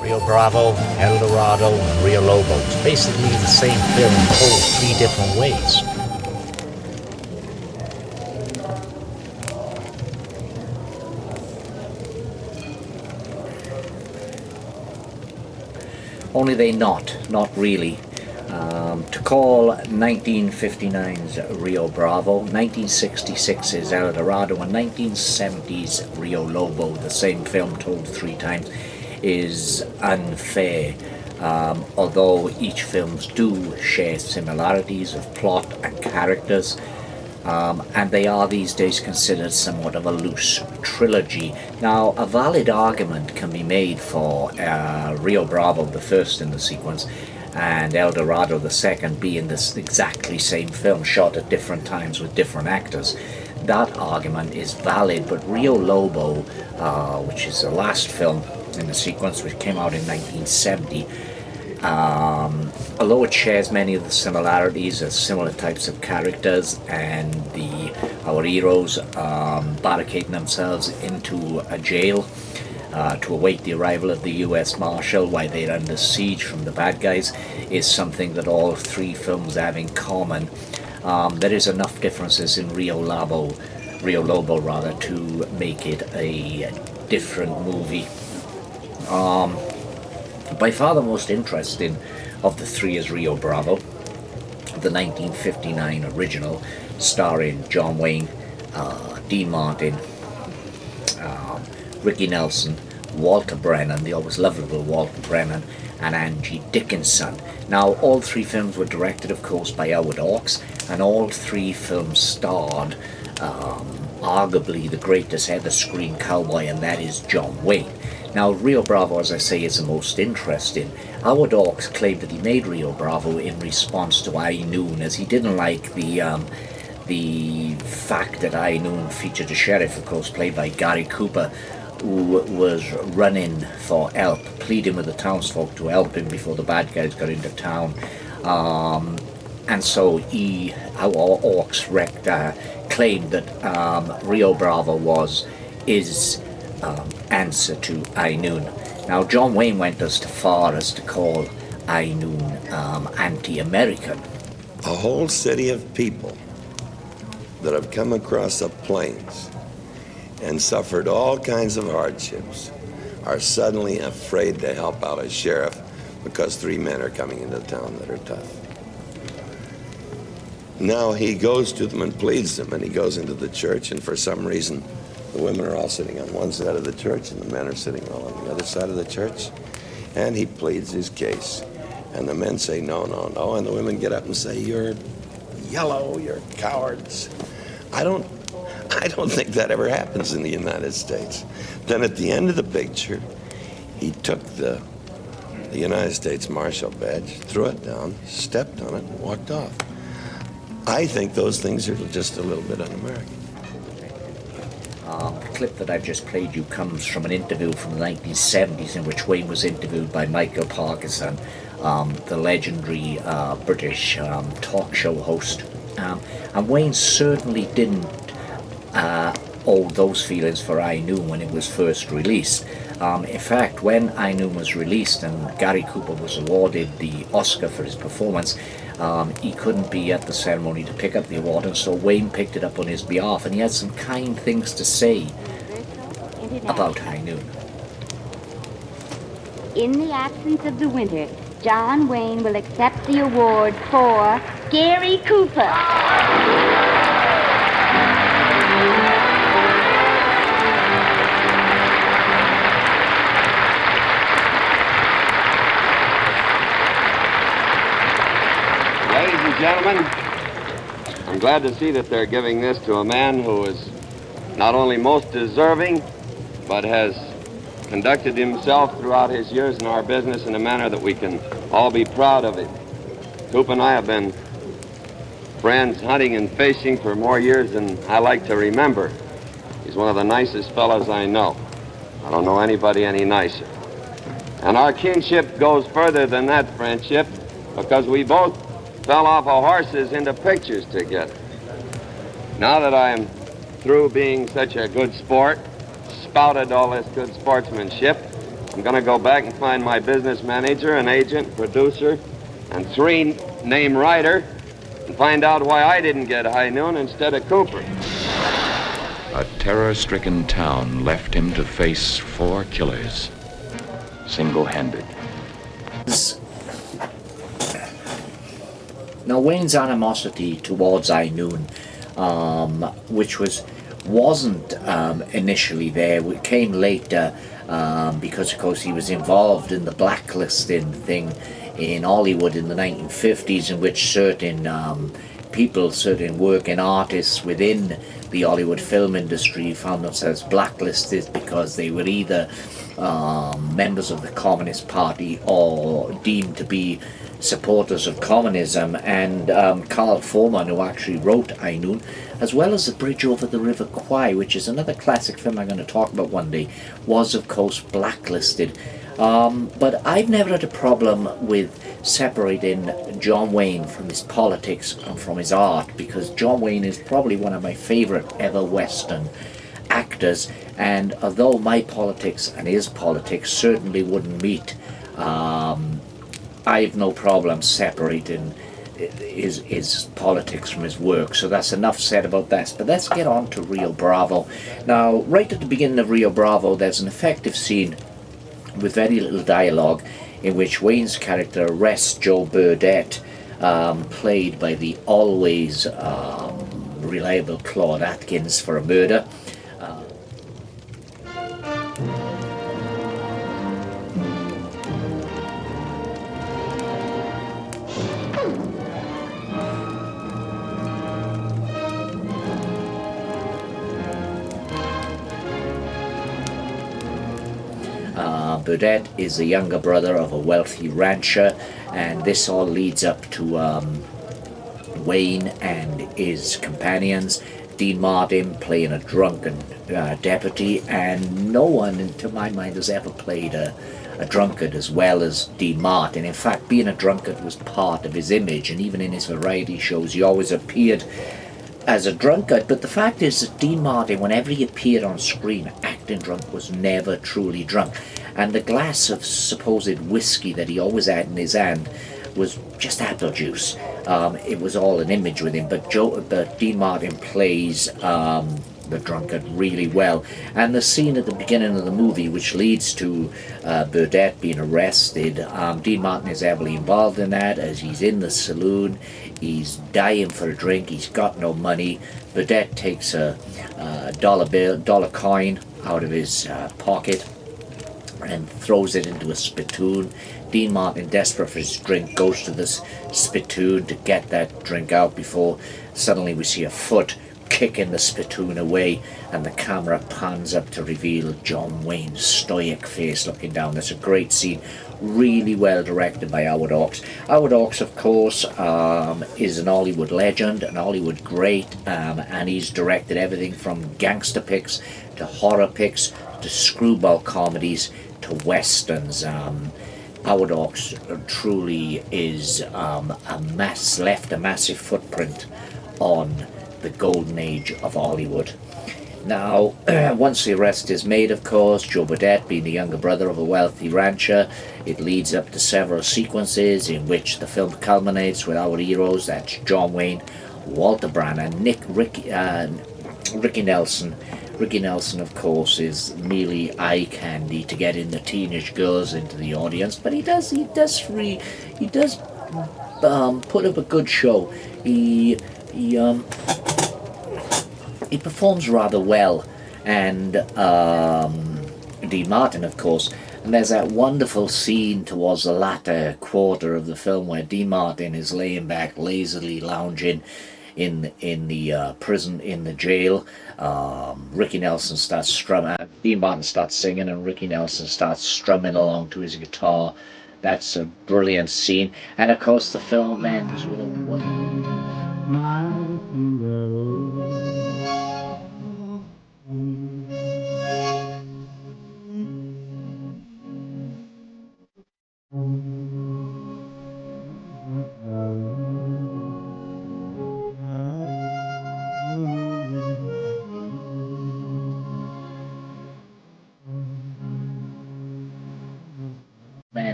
Rio Bravo, Eldorado, and Rio Lobo. It's basically the same film told three different ways. Only they not really. To call 1959's Rio Bravo, 1966's Eldorado, and 1970's Rio Lobo, the same film told three times, is unfair. Although each films do share similarities of plot and characters, and they are these days considered somewhat of a loose trilogy. Now, a valid argument can be made for Rio Bravo, the first in the sequence, and Eldorado, the second, being this exactly same film shot at different times with different actors. That argument is valid, but Rio Lobo, which is the last film in the sequence, which came out in 1970, although it shares many of the similarities as similar types of characters, and our heroes barricading themselves into a jail to await the arrival of the US Marshal while they're under siege from the bad guys, is something that all three films have in common. There is enough differences in Rio Lobo to make it a different movie. By far the most interesting of the three is Rio Bravo, the 1959 original, starring John Wayne, Dean Martin, Ricky Nelson, Walter Brennan, the always lovable Walter Brennan, and Angie Dickinson. Now, all three films were directed, of course, by Howard Hawks, and all three films starred arguably the greatest ever screen cowboy, and that is John Wayne. Now, Rio Bravo, as I say, is the most interesting. Howard Hawks claimed that he made Rio Bravo in response to High Noon, as he didn't like the fact that High Noon featured a sheriff, of course, played by Gary Cooper, who was running for help, pleading with the townsfolk to help him before the bad guys got into town. And so Hawks claimed that Rio Bravo was his answer to High Noon. Now, John Wayne went as far as to call High Noon anti-American. A whole city of people that have come across the plains and suffered all kinds of hardships are suddenly afraid to help out a sheriff because three men are coming into town that are tough. Now he goes to them and pleads them, and he goes into the church, and for some reason the women are all sitting on one side of the church and the men are sitting all on the other side of the church, and he pleads his case. And the men say, no, no, no, and the women get up and say, you're yellow, you're cowards. I don't think that ever happens in the United States. Then at the end of the picture, he took the United States Marshal badge, threw it down, stepped on it, and walked off. I think those things are just a little bit un-American. The clip that I've just played you comes from an interview from the 1970s in which Wayne was interviewed by Michael Parkinson, the legendary British talk show host. And Wayne certainly didn't owe those feelings for I Noon when it was first released. In fact, when I Noon was released and Gary Cooper was awarded the Oscar for his performance, he couldn't be at the ceremony to pick up the award, and so Wayne picked it up on his behalf, and he had some kind things to say about High Noon. In the absence of the winner, John Wayne will accept the award for Gary Cooper. Ladies and gentlemen, I'm glad to see that they're giving this to a man who is not only most deserving, but has conducted himself throughout his years in our business in a manner that we can all be proud of him. Coop and I have been friends hunting and fishing for more years than I like to remember. He's one of the nicest fellows I know. I don't know anybody any nicer. And our kinship goes further than that friendship, because we both fell off our horses into pictures together. Now that I'm through being such a good sport, spouted all this good sportsmanship, I'm going to go back and find my business manager, an agent, producer, and 3 name writer, and find out why I didn't get High Noon instead of Cooper. A terror-stricken town left him to face 4 killers, single-handed. Now, Wayne's animosity towards High Noon, which wasn't initially there, it came later because, of course, he was involved in the blacklisting thing in Hollywood in the 1950s, in which certain people, certain working artists within the Hollywood film industry found themselves blacklisted because they were either members of the Communist Party or deemed to be supporters of communism. And Carl Foreman, who actually wrote High Noon, as well as The Bridge Over the River Kwai, which is another classic film I'm going to talk about one day, was of course blacklisted. But I've never had a problem with separating John Wayne from his politics and from his art, because John Wayne is probably one of my favourite ever Western actors, and although my politics and his politics certainly wouldn't meet, I have no problem separating his politics from his work. So that's enough said about that. But let's get on to Rio Bravo. Now, right at the beginning of Rio Bravo, there's an effective scene with very little dialogue in which Wayne's character arrests Joe Burdett, played by the always reliable Claude Atkins, for a murder. Burdett is the younger brother of a wealthy rancher, and this all leads up to Wayne and his companions, Dean Martin playing a drunken deputy, and no one, to my mind, has ever played a drunkard as well as Dean Martin. In fact, being a drunkard was part of his image, and even in his variety shows he always appeared as a drunkard. But the fact is that Dean Martin, whenever he appeared on screen acting drunk, was never truly drunk. And the glass of supposed whiskey that he always had in his hand was just apple juice. It was all an image with him. But Dean Martin plays the drunkard really well. And the scene at the beginning of the movie, which leads to Burdett being arrested, Dean Martin is heavily involved in that, as he's in the saloon. He's dying for a drink. He's got no money. Burdett takes a dollar coin out of his pocket and throws it into a spittoon. Dean Martin, desperate for his drink, goes to this spittoon to get that drink out before suddenly we see a foot kicking the spittoon away, and the camera pans up to reveal John Wayne's stoic face looking down. That's a great scene, really well directed by Howard Hawks. Howard Hawks, of course, is an Hollywood legend, an Hollywood great, and he's directed everything from gangster pics to horror pics to screwball comedies to westerns. Howard Hawks truly is left a massive footprint on the golden age of Hollywood. Now, once the arrest is made, of course, Joe Burdett being the younger brother of a wealthy rancher, it leads up to several sequences in which the film culminates with our heroes, that's John Wayne, Walter Brannan, Ricky Nelson. Ricky Nelson, of course, is merely eye candy to get in the teenage girls into the audience, but he does put up a good show. He performs rather well, and Dean Martin, of course. And there's that wonderful scene towards the latter quarter of the film where Dean Martin is laying back, lazily lounging in the prison, in the jail. Ricky Nelson starts strumming. Dean Martin starts singing, and Ricky Nelson starts strumming along to his guitar. That's a brilliant scene. And of course, the film ends with a wonderful.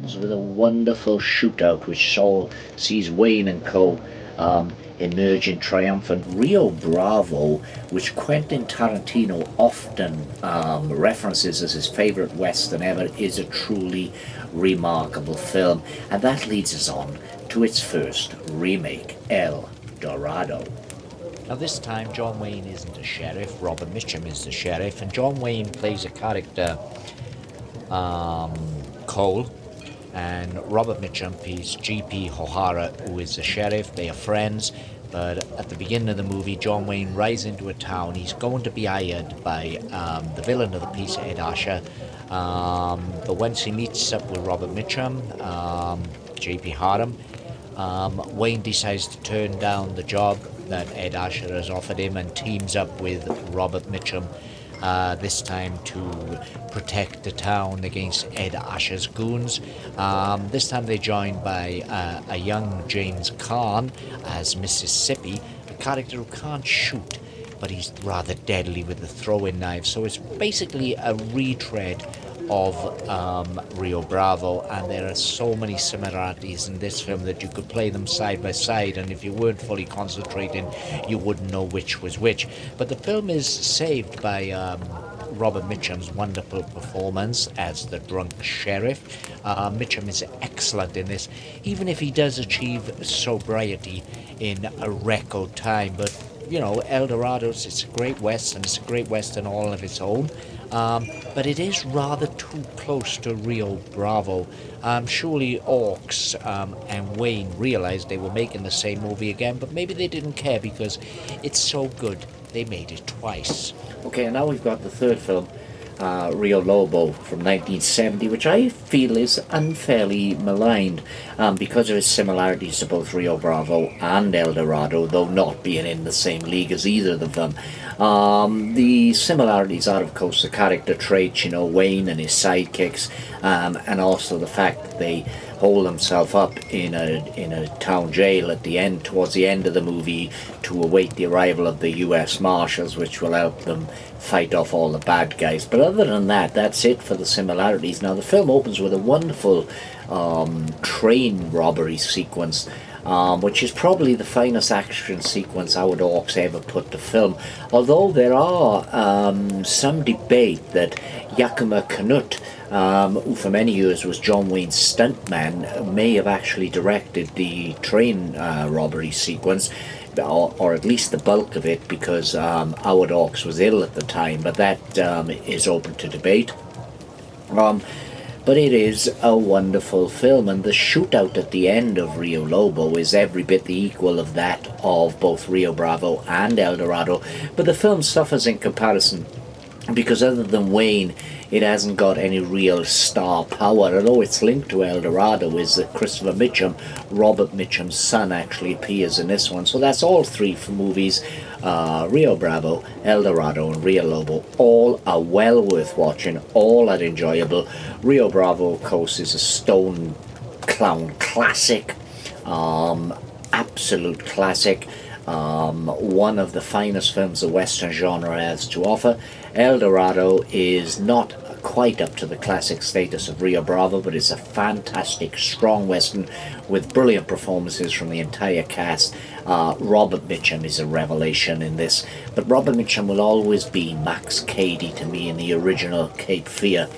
opens with a wonderful shootout which sees Wayne and co. Emerging triumphant. Rio Bravo, which Quentin Tarantino often references as his favorite Western ever, is a truly remarkable film. And that leads us on to its first remake, El Dorado. Now this time John Wayne isn't a sheriff, Robert Mitchum is the sheriff, and John Wayne plays a character, Cole, and Robert Mitchum is G.P. O'Hara, who is the sheriff. They are friends, but at the beginning of the movie, John Wayne rides into a town. He's going to be hired by the villain of the piece, Ed Asher. But once he meets up with Robert Mitchum, J.P. Harham, Wayne decides to turn down the job that Ed Asher has offered him and teams up with Robert Mitchum, this time to protect the town against Ed Asher's goons. This time they're joined by a young James Caan as Mississippi, a character who can't shoot, but he's rather deadly with the throwing knife. So it's basically a retread of Rio Bravo, and there are so many similarities in this film that you could play them side by side, and if you weren't fully concentrating you wouldn't know which was which. But the film is saved by Robert Mitchum's wonderful performance as the drunk sheriff. Mitchum is excellent in this, even if he does achieve sobriety in a record time. But you know, El Dorado's, it's a great Western, it's a great Western all of its own. But it is rather too close to Rio Bravo. Surely Orks and Wayne realized they were making the same movie again, but maybe they didn't care because it's so good they made it twice. Okay, and now we've got the third film, Rio Lobo from 1970, which I feel is unfairly maligned because of its similarities to both Rio Bravo and El Dorado, though not being in the same league as either of them. The similarities are, of course, the character traits, you know, Wayne and his sidekicks, and also the fact that they hole themselves up in a town jail at the end, towards the end of the movie, to await the arrival of the U.S. Marshals, which will help them fight off all the bad guys. But other than that, that's it for the similarities. Now, the film opens with a wonderful train robbery sequence, which is probably the finest action sequence Howard Hawks ever put to film. Although there are some debate that Yakima Canute, who for many years was John Wayne's stuntman, may have actually directed the train robbery sequence, or at least the bulk of it, because Howard Hawks was ill at the time, but that is open to debate. But it is a wonderful film, and the shootout at the end of Rio Lobo is every bit the equal of that of both Rio Bravo and El Dorado. But the film suffers in comparison because other than Wayne, it hasn't got any real star power, although it's linked to El Dorado is that Christopher Mitchum, Robert Mitchum's son, actually appears in this one. So that's all three for movies, Rio Bravo, El Dorado and Rio Lobo. All are well worth watching, all are enjoyable. Rio Bravo, of course, is a stone clown classic, absolute classic. One of the finest films the Western genre has to offer. El Dorado is not quite up to the classic status of Rio Bravo, but it's a fantastic, strong Western with brilliant performances from the entire cast. Robert Mitchum is a revelation in this, but Robert Mitchum will always be Max Cady to me in the original Cape Fear.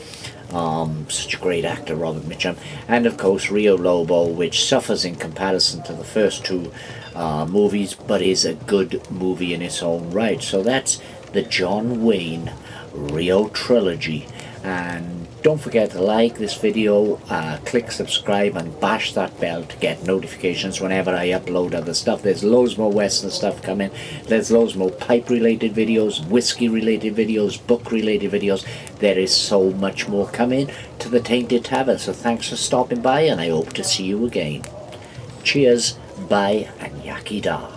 Such a great actor, Robert Mitchum. And of course Rio Lobo, which suffers in comparison to the first two movies, but is a good movie in its own right. So that's the John Wayne Rio trilogy. And don't forget to like this video, click subscribe and bash that bell to get notifications whenever I upload other stuff. There's loads more Western stuff coming. There's loads more pipe related videos, whiskey related videos, book related videos. There is so much more coming to the Tainted Tavern. So thanks for stopping by, and I hope to see you again. Cheers, bye, and yaki da.